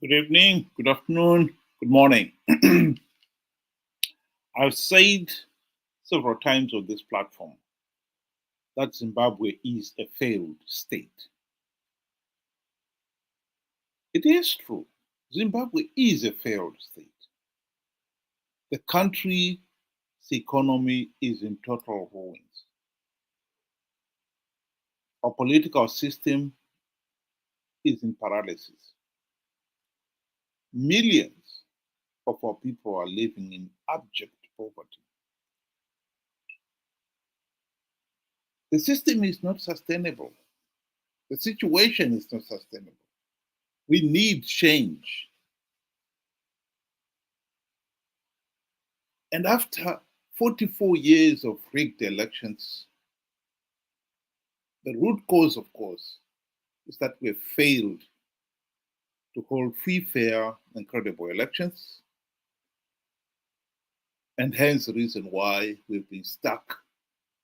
Good evening, good afternoon, good morning. I've said several times on this platform that Zimbabwe is a failed state. It is true. Zimbabwe is a failed state. The country's economy is in total ruins. Our political system is in paralysis. Millions of our people are living in abject poverty. The system is not sustainable. The situation is not sustainable. We need change. And after 44 years of rigged elections, the root cause, of course, is that we have failed to hold free, fair, and credible elections, and hence the reason why we've been stuck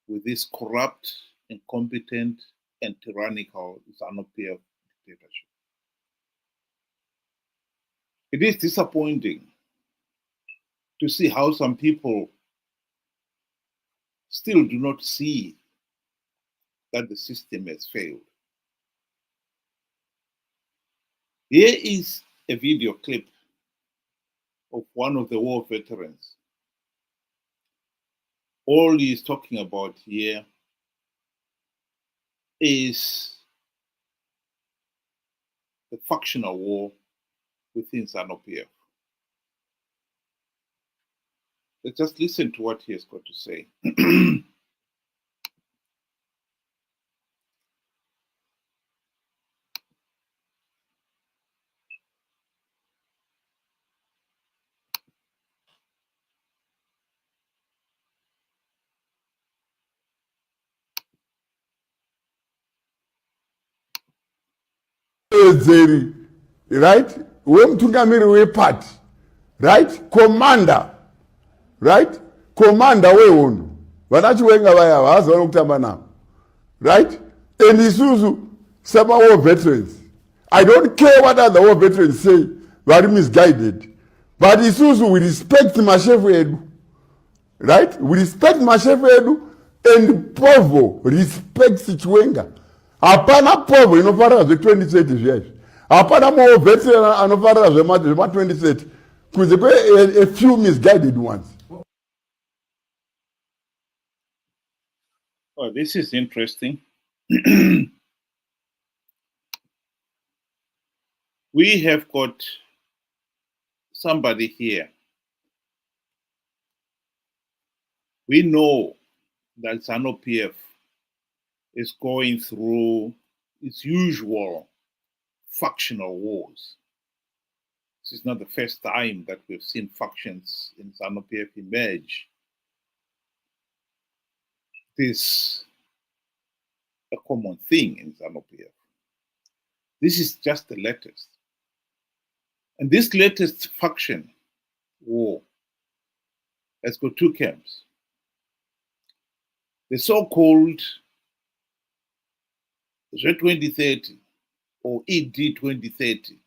with this corrupt, incompetent, and tyrannical Zanu PF dictatorship. It is disappointing to see how some people still do not see that the system has failed. Here is a video clip of one of the war veterans. All he is talking about here is the factional war within Zanu PF. Let's just listen to what he has got to say. Right? Wemutungamiri wepati, right? Commander, right? Commander wehondo. Vana Chiwenga vaya vazoona kutamba navo, right? And isusu sama war veterans. I don't care what other war veterans say, vari misguided. But isusu we respect mashefu edu, right? We respect mashefu edu, and Povo respects Chiwenga. Hapana Povo inofarira zve2030 zviyaizvi. Hapana more veteran anofarira zvema2030 kunze kwe a few misguided ones. Oh, this is interesting. We have got somebody here. We know that Zanu PF is going through its usual factional wars. This is not the first time that we've seen factions in Zanu PF emerge. This is a common thing in Zanu PF. This is just the latest. And this latest faction war has got two camps. The so-called ED2030 or ED2030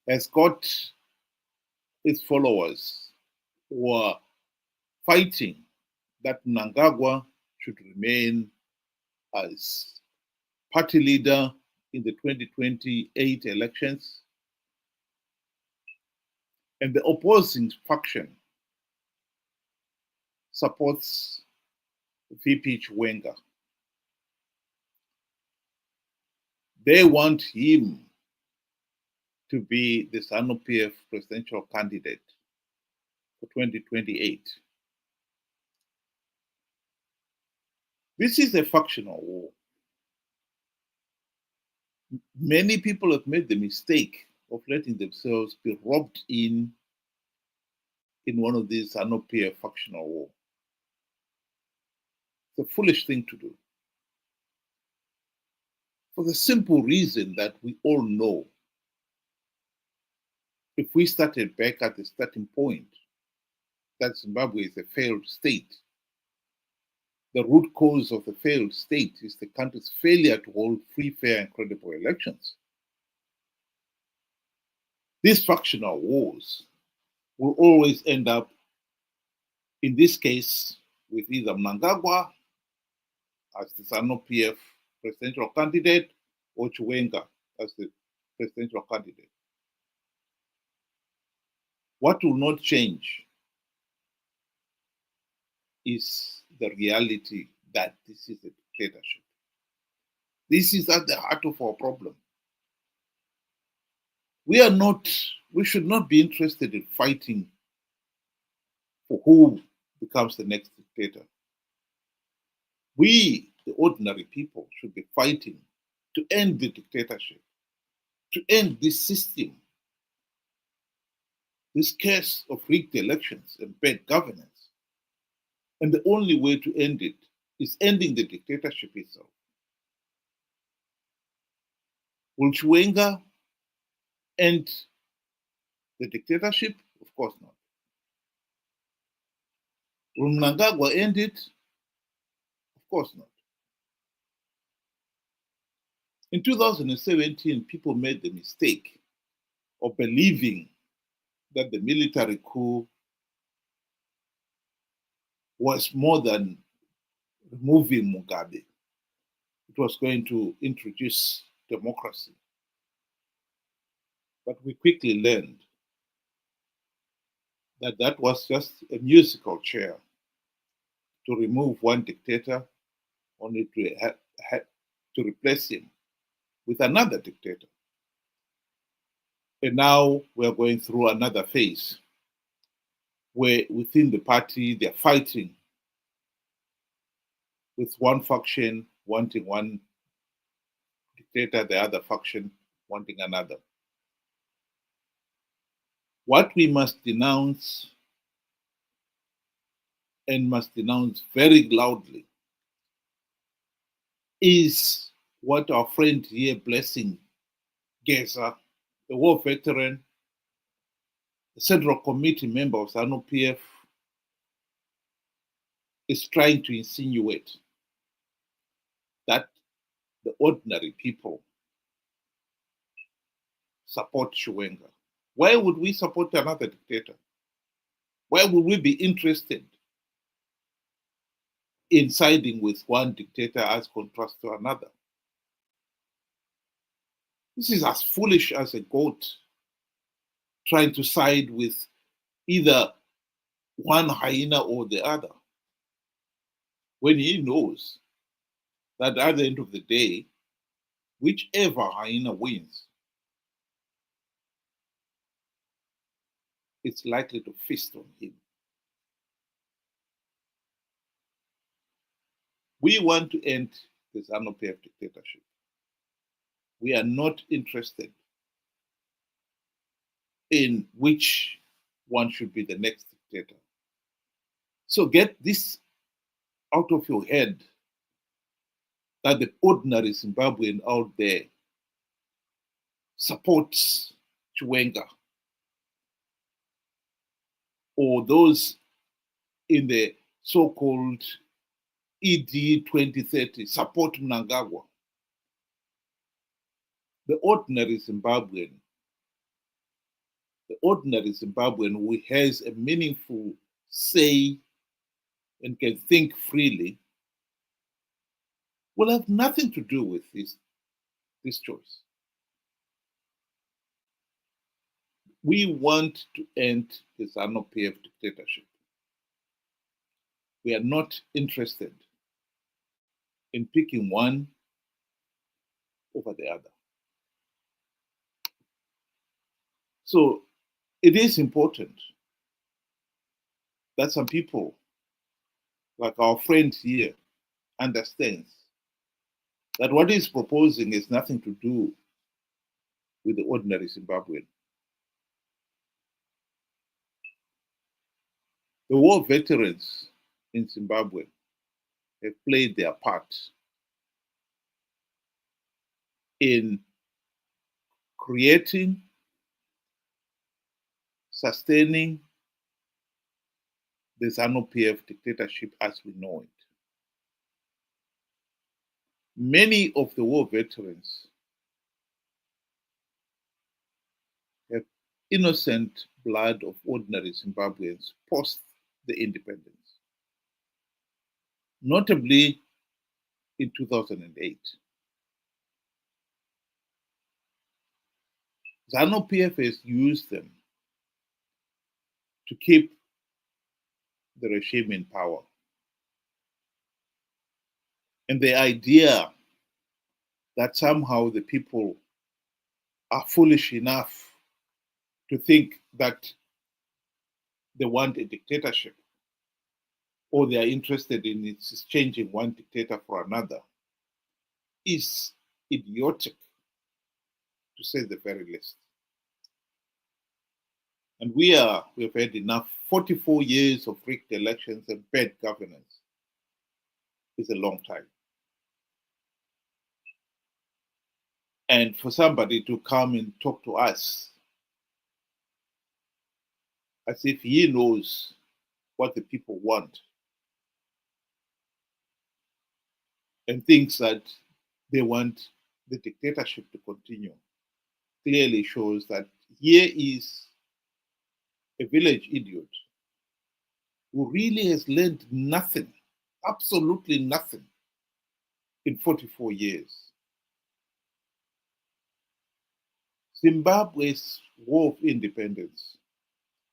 has got its followers who are fighting that Mnangagwa should remain as party leader in the 2028 elections. And the opposing faction supports VP Chiwenga. They want him to be the Zanu PF presidential candidate for 2028. This is a factional war. Many people have made the mistake of letting themselves be robbed in one of these Zanu PF factional war. It's a foolish thing to do. For the simple reason that we all know, if we started back at the starting point, that Zimbabwe is a failed state, the root cause of the failed state is the country's failure to hold free, fair, and credible elections. These factional wars will always end up, in this case, with either Mnangagwa as the Zanu PF presidential candidate or Chiwenga as the presidential candidate. What will not change is the reality that this is a dictatorship. This is at the heart of our problem. We should not be interested in fighting for who becomes the next dictator. We, the ordinary people, should be fighting to end the dictatorship, to end this system, this case of rigged elections and bad governance. And the only way to end it is ending the dictatorship itself. Will Chiwenga end the dictatorship? Of course not. Will Mnangagwa end it? Of course not. In 2017, people made the mistake of believing that the military coup was more than removing Mugabe. It was going to introduce democracy. But we quickly learned that that was just a musical chair to remove one dictator, only to replace him with another dictator. And now we're going through another phase where within the party they're fighting with one faction wanting one dictator, the other faction wanting another. What we must denounce, and must denounce very loudly, is what our friend here, Blessing Geza, a war veteran, a Central Committee member of Zanu PF, is trying to insinuate, that the ordinary people support Chiwenga. Why would we support another dictator? Why would we be interested in siding with one dictator as contrast to another? This is as foolish as a goat trying to side with either one hyena or the other, when he knows that at the end of the day, whichever hyena wins, it's likely to feast on him. We want to end the Zanu PF dictatorship. We are not interested in which one should be the next dictator. So get this out of your head, that the ordinary Zimbabwean out there supports Chiwenga, or those in the so-called ED2030 support Mnangagwa. The ordinary Zimbabwean who has a meaningful say and can think freely will have nothing to do with this choice. We want to end the Zanu PF dictatorship. We are not interested in picking one over the other. So it is important that some people, like our friend here, understands that what he's proposing is nothing to do with the ordinary Zimbabwean. The war veterans in Zimbabwe have played their part in creating, sustaining the Zanu PF dictatorship as we know it. Many of the war veterans have innocent blood of ordinary Zimbabweans post the independence, notably in 2008. Zanu PF has used them to keep the regime in power. And the idea that somehow the people are foolish enough to think that they want a dictatorship or they are interested in exchanging one dictator for another is idiotic, to say the very least. And we've had enough. 44 years of rigged elections and bad governance is a long time. And for somebody to come and talk to us as if he knows what the people want and thinks that they want the dictatorship to continue, clearly shows that here is a village idiot who really has learned nothing, absolutely nothing, in 44 years. Zimbabwe's war of independence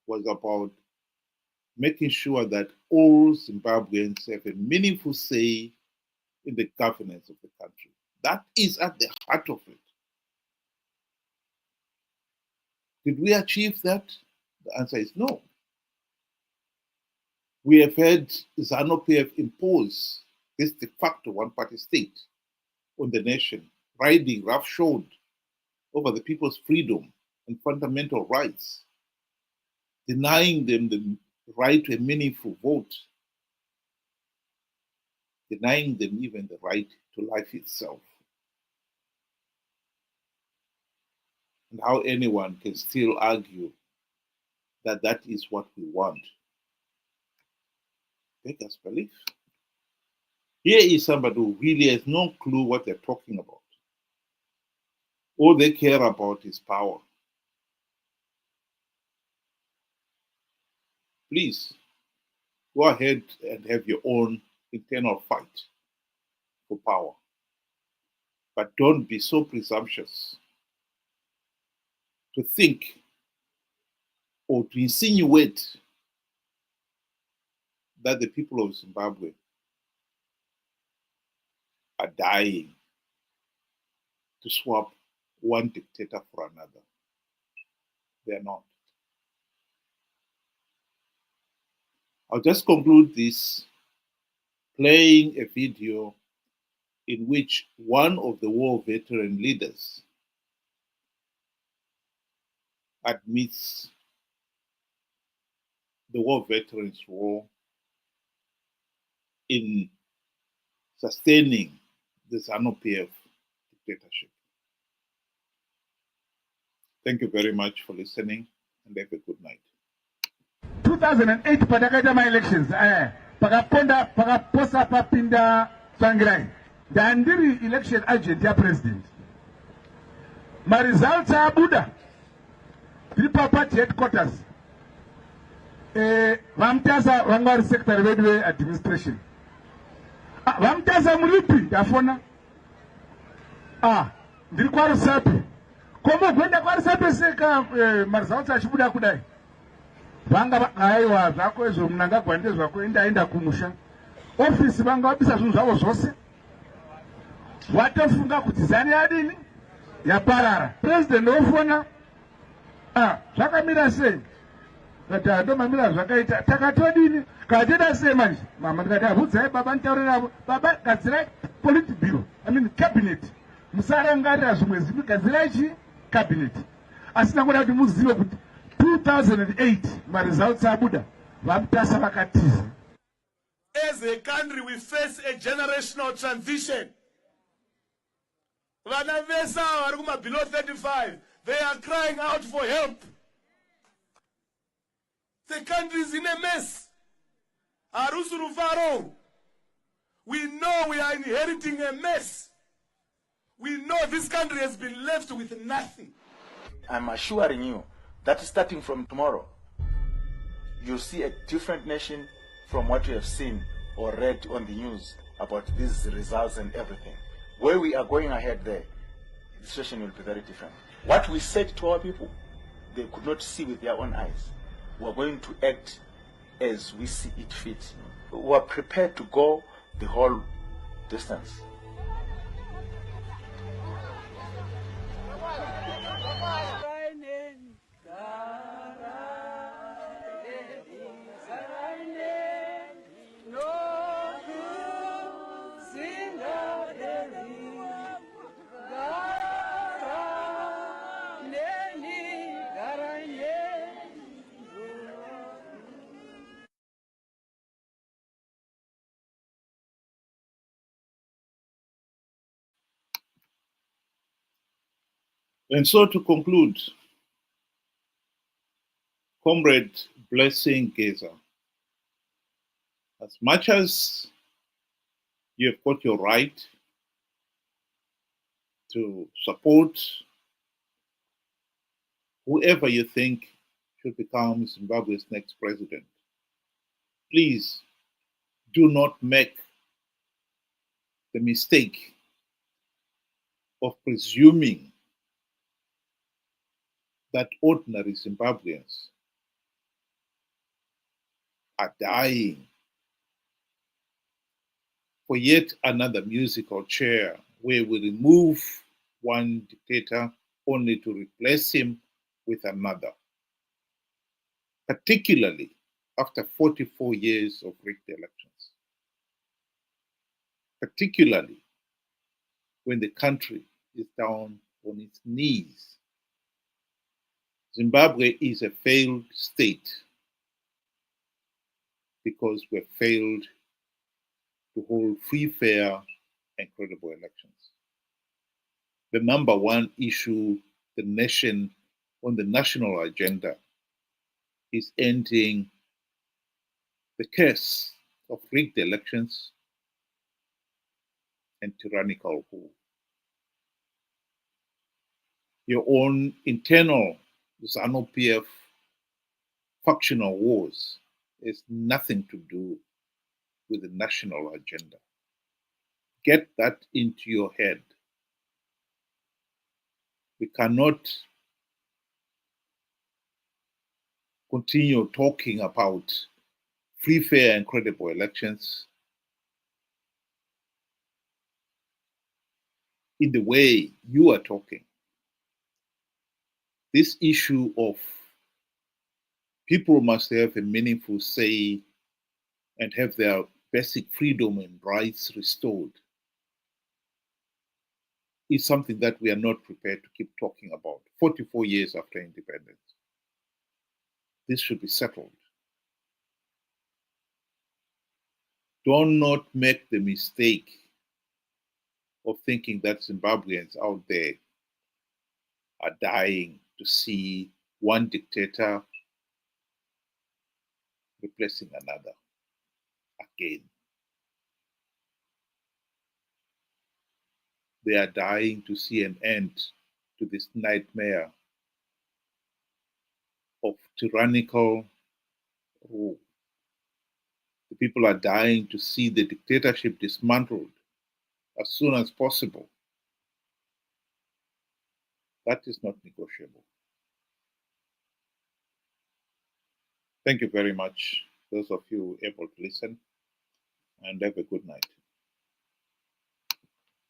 was about making sure that all Zimbabweans have a meaningful say in the governance of the country. That is at the heart of it. Did we achieve that? The answer is no. We have had Zanu PF impose this de facto one-party state on the nation, riding roughshod over the people's freedom and fundamental rights, denying them the right to a meaningful vote, denying them even the right to life itself. And how anyone can still argue that that is what we want. Take us belief. Here is somebody who really has no clue what they're talking about. All they care about is power. Please, go ahead and have your own internal fight for power. But don't be so presumptuous to think or to insinuate that the people of Zimbabwe are dying to swap one dictator for another. They're not. I'll just conclude this playing a video in which one of the war veteran leaders admits the war veterans' role in sustaining the Zanu PF dictatorship. Thank you very much for listening and have a good night. 2008 patakaita ma-elections pakaposa papinda Tsvangirai ndandiri election agent ya president. Ma-results abuda tiri party headquarters vamutasa vanga vari secretary vedu ve-administration vamutasa muripi ndafona ndiri kwarusapi komogwenda kwarusapi seka ma-results achibuda kudai vanga aiwa zvako izvo munangagwande zvako endaenda kumusha ofisi vanga vabisa zvinhu zvavo zvose watofunga kuti zani yadini yaparara. President ofona zvakamira sei kati ndomamira zvakaita takatodini kateda sei manje mama ndikati abvudzai baba nditaurira baba gadzirai politburo cabinet musarangarira zvimwe zvipi gadzirai chi cabinet asi nangoda kuti muzive kuti 2008 ma-results abuda vamutasa vakatiza. As a country we face a generational transition. Vana vesa vari kuma below 35 they are crying out for help. The country is in a mess. Arusuru Faro, we know we are inheriting a mess. We know this country has been left with nothing. I'm assuring you that starting from tomorrow, you'll see a different nation from what you have seen or read on the news about these results and everything. Where we are going ahead there, the situation will be very different. What we said to our people, they could not see with their own eyes. We are going to act as we see it fit. We are prepared to go the whole distance. And so to conclude, Comrade Blessing Geza, as much as you have got your right to support whoever you think should become Zimbabwe's next president, please do not make the mistake of presuming that ordinary Zimbabweans are dying for yet another musical chair where we remove one dictator only to replace him with another, particularly after 44 years of rigged elections, particularly when the country is down on its knees. Zimbabwe is a failed state because we failed to hold free, fair, and credible elections. The number one issue the nation on the national agenda is ending the curse of rigged elections and tyrannical rule. Your own internal Zanu PF factional wars has nothing to do with the national agenda. Get that into your head. We cannot continue talking about free, fair, and credible elections in the way you are talking. This issue of people must have a meaningful say and have their basic freedom and rights restored is something that we are not prepared to keep talking about 44 years after independence. This should be settled. Do not make the mistake of thinking that Zimbabweans out there are dying to see one dictator replacing another again. They are dying to see an end to this nightmare of tyrannical rule. The people are dying to see the dictatorship dismantled as soon as possible. That is not negotiable. Thank you very much, those of you able to listen, and have a good night.